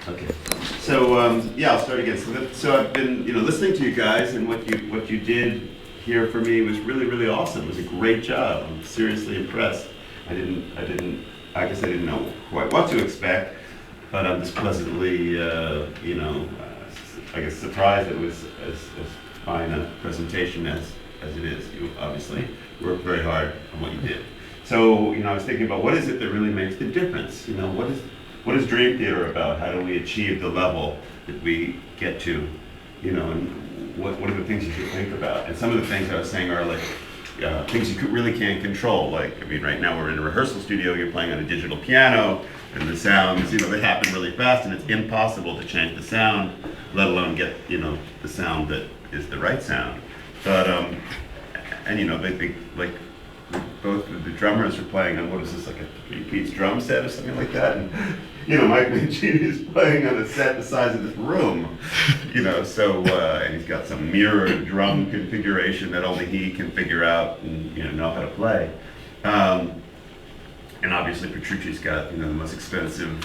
Okay. So yeah, I'll start again. So I've been listening to you guys, and what you did here for me was really awesome. It was a great job. I'm seriously impressed. I guess I didn't know quite what to expect, but I'm just pleasantly I guess surprised it was as fine a presentation as it is. You obviously worked very hard on what you did. So I was thinking about what is it that really makes the difference. What is Dream Theater about? How do we achieve the level that we get to? And what are the things you should think about? And some of the things I was saying are like things you really can't control. Like, right now we're in a rehearsal studio, you're playing on a digital piano, and the sounds, they happen really fast, and it's impossible to change the sound, let alone get, the sound that is the right sound. But, they like, both of the drummers are playing on, what is this, like a three-piece drum set or something like that? And, Mike Mancini is playing on a set the size of this room, and he's got some mirrored drum configuration that only he can figure out and, know how to play. And obviously Petrucci's got, the most expensive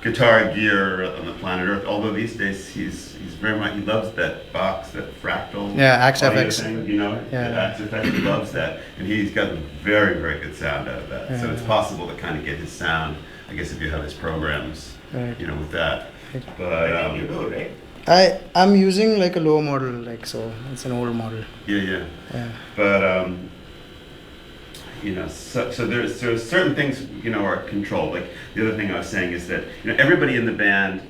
guitar gear on the planet Earth, although these days he's very much, he loves that box, that fractal XFX thing, XFX, he loves that, and he's got a very good sound out of that. So it's possible to kind of get his sound, I guess, if you have his programs, with that. But you do, right? I'm using like a low model, so it's an old model. Yeah. But so there's certain things are controlled. Like the other thing I was saying is that everybody in the band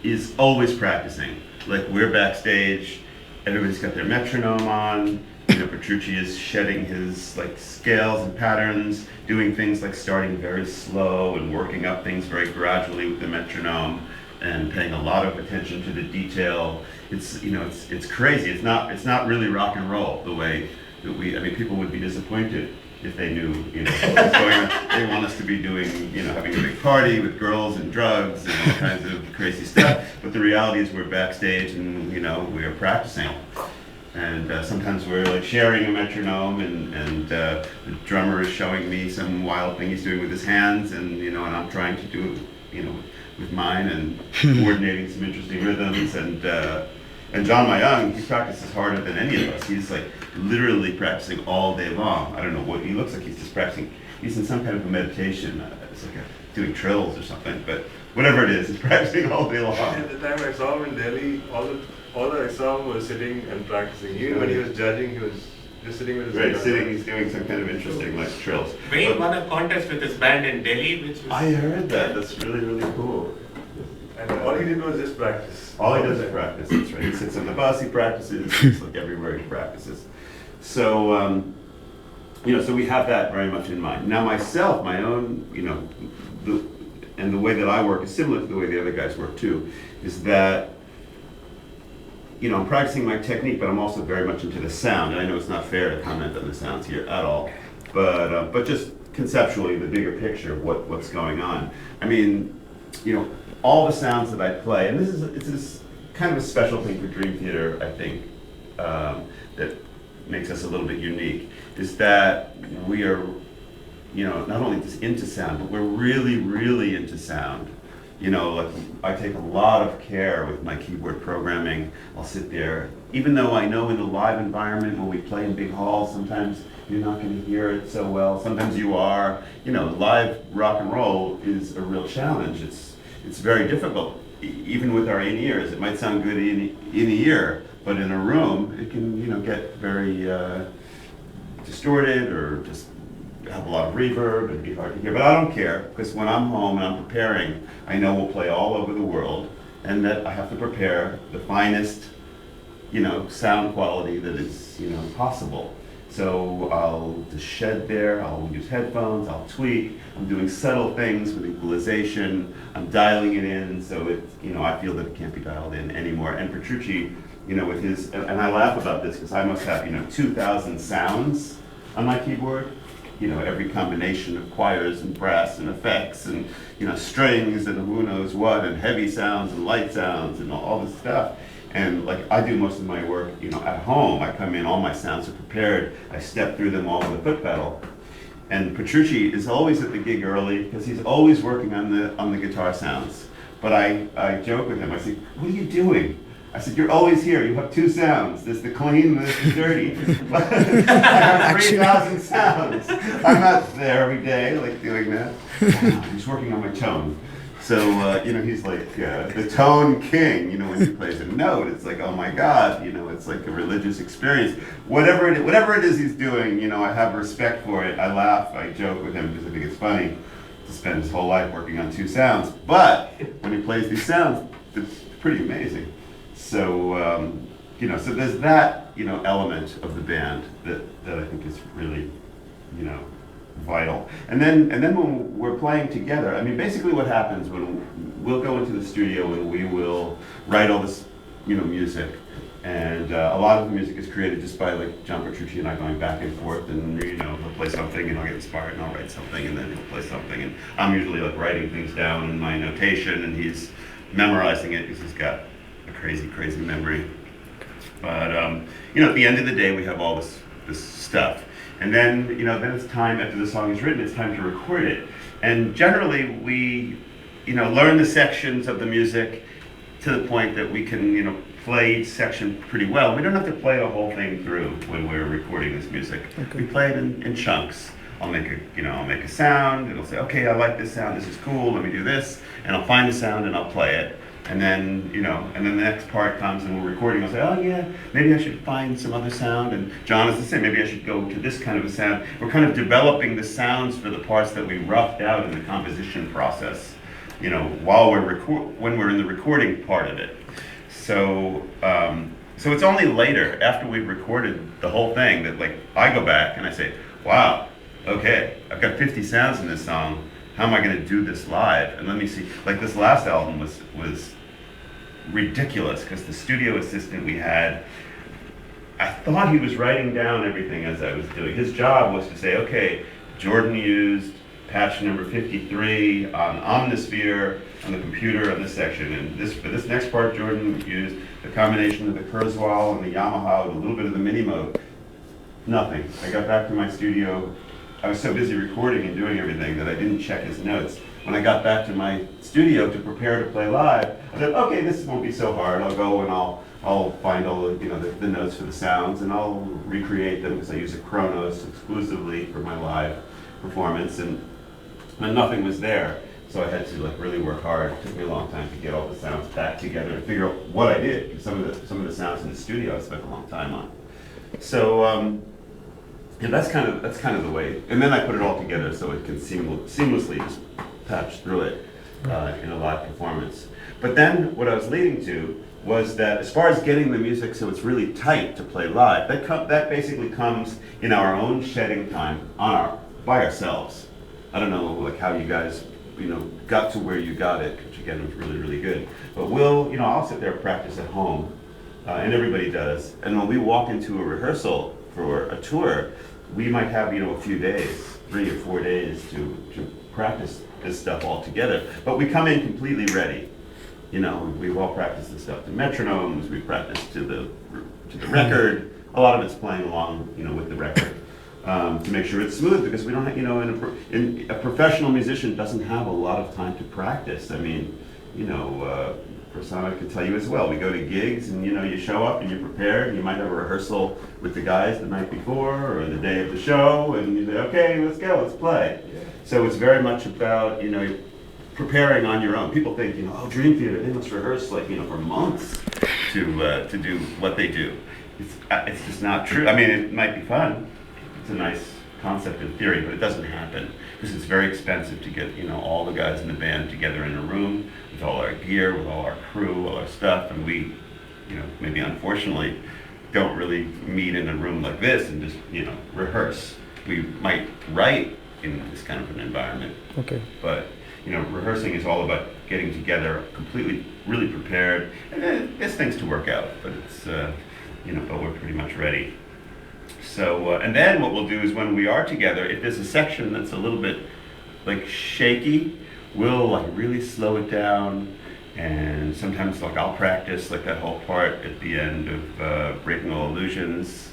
is always practicing. Like, we're backstage, everybody's got their metronome on. Petrucci is shedding his scales and patterns, doing things like starting very slow and working up things very gradually with the metronome, and paying a lot of attention to the detail. It's it's crazy. It's not really rock and roll the way that people would be disappointed if they knew, what was going on. They want us to be doing, having a big party with girls and drugs and all kinds of crazy stuff. But the reality is we're backstage and, we are practicing. And sometimes we're sharing a metronome, and the drummer is showing me some wild thing he's doing with his hands, and and I'm trying to do it, with mine, and coordinating some interesting rhythms. And John Mayung, he practices harder than any of us. He's literally practicing all day long. I don't know what he looks like. He's just practicing. He's in some kind of a meditation. It's doing trills or something. But whatever it is, he's practicing all day long. At the time I saw him in Delhi, all that I saw him was sitting and practicing. Even when he was judging, he was just sitting with his right, sitting. He's doing some kind of interesting trills. Wayne won a contest with his band in Delhi, which was... I heard that. That's really cool. And all he did was just practice. All he does is practice. That's right. He sits on the bus. He practices. He's everywhere he practices. So so we have that very much in mind. Now myself, my own, the way that I work is similar to the way the other guys work too. Is that I'm practicing my technique, but I'm also very much into the sound. And I know it's not fair to comment on the sounds here at all, but just conceptually, the bigger picture of what's going on. All the sounds that I play, and it's this kind of a special thing for Dream Theater, I think, that makes us a little bit unique, is that we are, not only just into sound, but we're really into sound. I take a lot of care with my keyboard programming. I'll sit there, even though I know in the live environment when we play in big halls, sometimes you're not going to hear it so well. Sometimes you are. Live rock and roll is a real challenge. It's very difficult, even with our in-ears. It might sound good in ear, but in a room, it can get very distorted or just have a lot of reverb and be hard to hear. But I don't care, because when I'm home and I'm preparing, I know we'll play all over the world, and that I have to prepare the finest, sound quality that is, possible. So I'll just shed there, I'll use headphones, I'll tweak, I'm doing subtle things with equalization, I'm dialing it in so I feel that it can't be dialed in anymore. And Petrucci, with his, and I laugh about this because I must have, 2,000 sounds on my keyboard. Every combination of choirs and brass and effects and, strings and who knows what, and heavy sounds and light sounds and all this stuff. And I do most of my work, at home. I come in, all my sounds are prepared. I step through them all with a foot pedal. And Petrucci is always at the gig early because he's always working on the guitar sounds. But I joke with him. I say, "What are you doing?" I said, "You're always here. You have two sounds. There's the clean and there's the dirty." I have 3,000 sounds. I'm not there every day like doing that. I'm just working on my tone. So, he's like the tone king, when he plays a note. It's like, oh my God, it's like a religious experience. Whatever it is he's doing, I have respect for it. I laugh, I joke with him because I think it's funny to spend his whole life working on two sounds. But when he plays these sounds, it's pretty amazing. So, so there's that, element of the band that I think is really, vital. And then when we're playing together, I mean, basically what happens when we'll go into the studio and we will write all this, music. And a lot of the music is created just by like John Petrucci and I going back and forth, and he'll play something and I'll get inspired and I'll write something, and then he'll play something, and I'm usually like writing things down in my notation and he's memorizing it because he's got a crazy memory. But at the end of the day we have all this stuff. And then, then it's time, after the song is written, it's time to record it. And generally we, learn the sections of the music to the point that we can, play each section pretty well. We don't have to play the whole thing through when we're recording this music. Okay. We play it in chunks. I'll make a sound, and I'll say, okay, I like this sound, this is cool, let me do this. And I'll find the sound and I'll play it. And then, and then the next part comes and we're recording. I'll say, oh yeah, maybe I should find some other sound. And John is the same, maybe I should go to this kind of a sound. We're kind of developing the sounds for the parts that we roughed out in the composition process, while when we're in the recording part of it. So, so it's only later, after we've recorded the whole thing, that like I go back and I say, wow, okay, I've got 50 sounds in this song. How am I going to do this live? And let me see. Like this last album was ridiculous because the studio assistant we had, I thought he was writing down everything as I was doing. His job was to say, okay, Jordan used patch number 53 on Omnisphere on the computer on this section, and for this next part, Jordan used the combination of the Kurzweil and the Yamaha with a little bit of the mini mode. Nothing. I got back to my studio. I was so busy recording and doing everything that I didn't check his notes. When I got back to my studio to prepare to play live, I said, okay, this won't be so hard. I'll go and I'll find all the, the notes for the sounds, and I'll recreate them because I use a Kronos exclusively for my live performance, and nothing was there. So I had to like really work hard. It took me a long time to get all the sounds back together and figure out what I did. Some of the sounds in the studio I spent a long time on. So yeah, that's kind of the way. And then I put it all together so it can seamlessly just patch through it in a live performance. But then what I was leading to was that as far as getting the music so it's really tight to play live, that basically comes in our own shedding time by ourselves. I don't know like how you guys got to where you got it, which again was really good. But I'll sit there and practice at home, and everybody does. And when we walk into a rehearsal for a tour, we might have a few days, 3 or 4 days to practice this stuff all together. But we come in completely ready. We've all practiced this stuff to metronomes. We practiced to the record. A lot of it's playing along, with the record. To make sure it's smooth, because we don't have, a professional musician doesn't have a lot of time to practice. I mean, Prasanna can tell you as well. We go to gigs and you show up and you're prepared, and you might have a rehearsal with the guys the night before or the day of the show, and you say, okay, let's go, let's play. Yeah. So it's very much about, preparing on your own. People think, oh, Dream Theater, they must rehearse like, for months to do what they do. It's just not true. I mean, it might be fun. It's a nice concept in theory, but it doesn't happen because it's very expensive to get all the guys in the band together in a room with all our gear, with all our crew, all our stuff, and we, maybe unfortunately, don't really meet in a room like this and just rehearse. We might write in this kind of an environment. Okay. But rehearsing is all about getting together completely, really prepared, and then there's things to work out, but it's but we're pretty much ready. So, and then what we'll do is when we are together, if there's a section that's a little bit like shaky, we'll like really slow it down, and sometimes like I'll practice like that whole part at the end of Breaking All Illusions.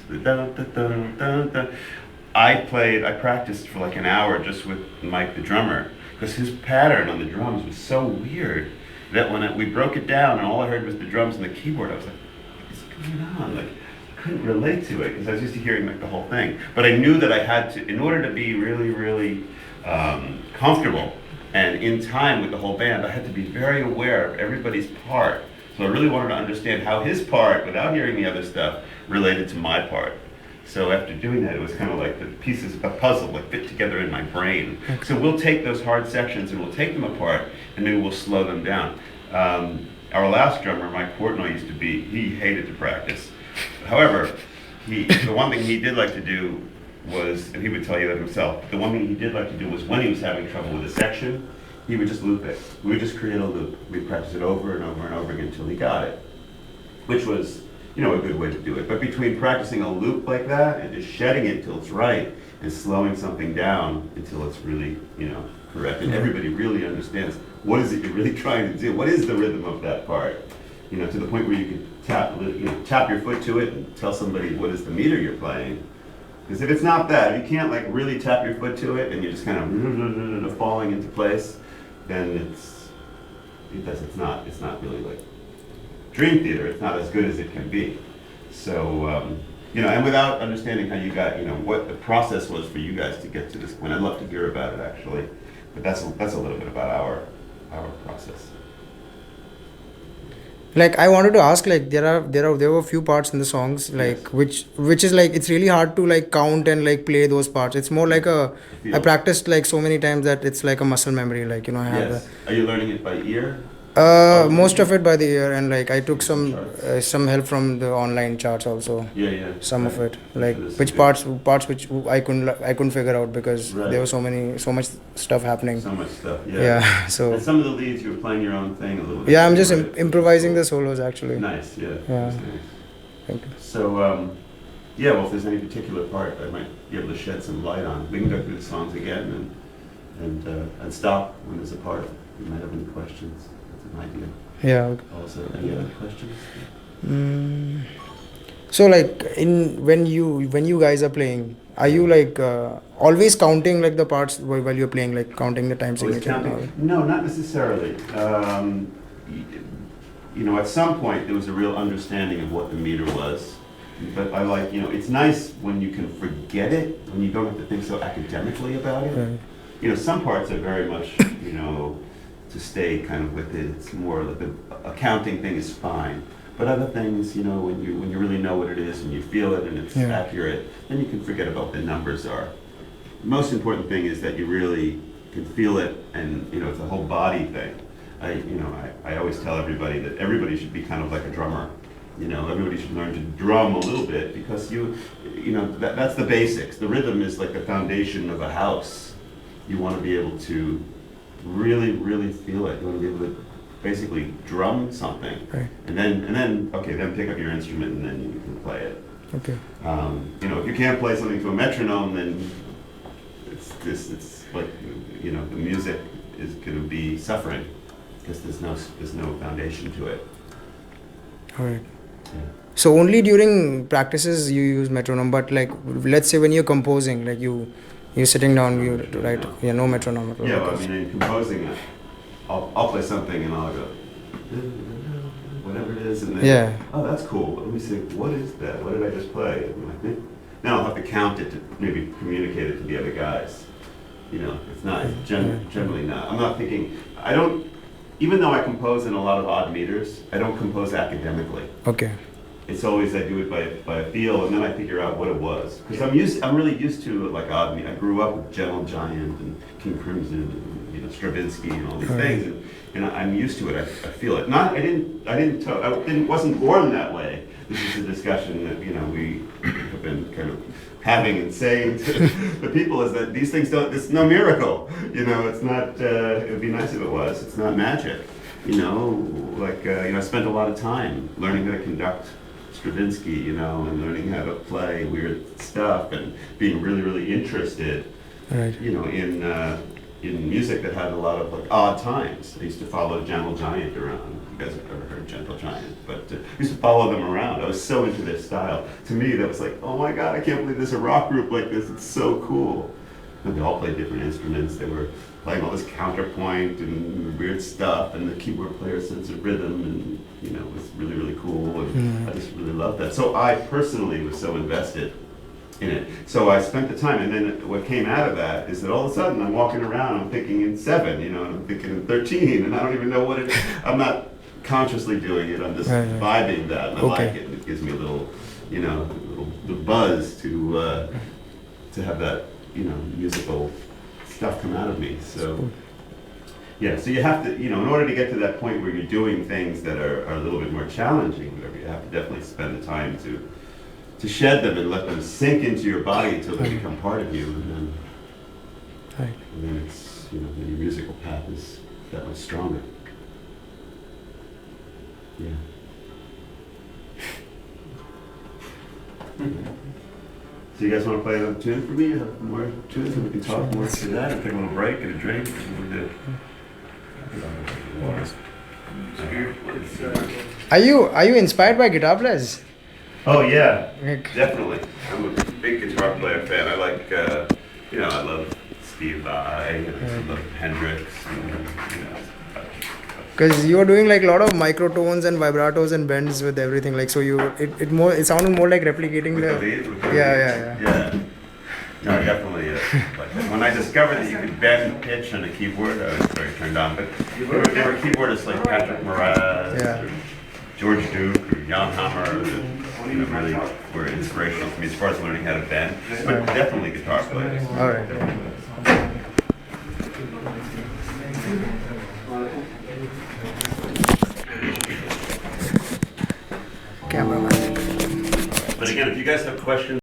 I practiced for like an hour just with Mike the drummer, because his pattern on the drums was so weird. that when we broke it down and all I heard was the drums and the keyboard, I was like, what is going on? Like, I couldn't relate to it because I was used to hearing like the whole thing. But I knew that I had to, in order to be really, really comfortable and in time with the whole band, I had to be very aware of everybody's part. So I really wanted to understand how his part, without hearing the other stuff, related to my part. So after doing that, it was kind of like the pieces of a puzzle like fit together in my brain. So we'll take those hard sections and we'll take them apart, and then we'll slow them down. Our last drummer, Mike Portnoy, he hated to practice. However, the one thing he did like to do was, and he would tell you that himself, the one thing he did like to do was when he was having trouble with a section, he would just loop it. We would just create a loop. We'd practice it over and over and over again until he got it, which was, you know, a good way to do it. But between practicing a loop like that and just shedding it till it's right and slowing something down until it's really, you know, correct, and everybody really understands what is it you're really trying to do, what is the rhythm of that part, you know, to the point where you can tap your foot to it and tell somebody what is the meter you're playing. Because if it's not that, if you can't like really tap your foot to it and you're just kind of falling into place, then it's not really like Dream Theater. It's not as good as it can be. So you know, and without understanding how you got, you know, what the process was for you guys to get to this point, I'd love to hear about it actually. But that's a little bit about our process. Like I wanted to ask, like there were a few parts in the songs, like Yes. which is like it's really hard to like count and like play those parts. It's more like I practiced like so many times that it's like a muscle memory. Like, you know, I have Yes. Are you learning it by ear? most of it by the ear, and like I took some help from the online charts also. Yeah. Some of it, like Listen which to parts which I couldn't figure out because Right. there was so much stuff happening. So much stuff. Yeah. Yeah, so And some of the leads you were playing your own thing a little bit. yeah, I'm just right? improvising the solos actually. Nice. Yeah. Yeah. That's nice. Thank you. So yeah, well, if there's any particular part I might be able to shed some light on, we can go through the songs again and stop when there's a part. You might have any questions. That's an idea. Yeah. Okay. Also, any other questions? So like when you guys are playing, are you like always counting like the parts while you're playing, like counting the time Always signature? counting? No, not necessarily. You know, at some point there was a real understanding of what the meter was. But I like, you know, it's nice when you can forget it, when you don't have to think so academically about it. Right. You know, some parts are very much, you know, to stay kind of with it. It's more like the accounting thing is fine. But other things, you know, when you really know what it is and you feel it and it's accurate, then you can forget about what the numbers are. The most important thing is that you really can feel it, and you know, it's a whole body thing. I always tell everybody that everybody should be kind of like a drummer. You know, everybody should learn to drum a little bit because you know, that's the basics. The rhythm is like the foundation of a house. You want to be able to really, really feel it. You want to be able to basically drum something, Right. and then pick up your instrument and then you can play it. Okay. You know, if you can't play something to a metronome, then it's like, you know, the music is going to be suffering because there's no foundation to it. All right. Yeah. So only during practices you use metronome, but like let's say when you're composing, like you're sitting down, you write, no metronome at all. Yeah, well, I mean, in composing, I'll play something and I'll go, whatever it is, and then, oh, that's cool. Let me see, what is that? What did I just play? And now I'll have to count it to maybe communicate it to the other guys. You know, it's not, generally not. I'm not thinking, even though I compose in a lot of odd meters, I don't compose academically. Okay. It's always, I do it by feel, and then I figure out what it was. Because I'm really used to like odd. I grew up with Gentle Giant and King Crimson, and, you know, Stravinsky and all these things, and I'm used to it. I feel it. I wasn't born that way. This is a discussion that, you know, we have been kind of having and saying to the people, is that these things it's no miracle. You know, it's not. It would be nice if it was. It's not magic. You know, like you know, I spent a lot of time learning how to conduct Stravinsky, you know, and learning how to play weird stuff and being really, really interested, you know, in music that had a lot of like odd times. I used to follow Gentle Giant around. You guys have ever heard Gentle Giant? But I used to follow them around. I was so into their style. To me, that was like, oh my God, I can't believe there's a rock group like this. It's so cool. And they all played different instruments. They were playing all this counterpoint and weird stuff, and the keyboard player sense of rhythm, and you know, it was really, really cool, and I just really loved that. So I personally was so invested in it. So I spent the time, and then what came out of that is that all of a sudden I'm walking around, I'm thinking in 7, you know, and I'm thinking in 13, and I don't even know what it is. I'm not consciously doing it, I'm just vibing that, and I like it, and it gives me a little, you know, the buzz to have that, you know, musical stuff come out of me. So yeah, so you have to, you know, in order to get to that point where you're doing things that are a little bit more challenging, whatever, you have to definitely spend the time to shed them and let them sink into your body until they become part of you, and then it's, you know, then your musical path is that much stronger. Yeah. So you guys want to play another tune for me? More tunes, and we can talk more to that, and take a little break and a drink. Are you inspired by guitar players? Oh yeah, Like- definitely. I'm a big guitar player fan. I like, you know, I love Steve Vai, and I love Hendrix, and, you know. Because you are doing like a lot of microtones and vibratos and bends with everything. Like, so it sounded more like replicating With the. the lead, with the Yeah. Yeah. No, I definitely like that. When I discovered that you could bend pitch on a keyboard, I was very turned on. But there were keyboardists like Patrick Moraz, Yeah. or George Duke, or Jan Hammer, that, you know, really were inspirational to me as far as learning how to bend. But definitely guitar players. All right. Cameraman. But again, if you guys have questions.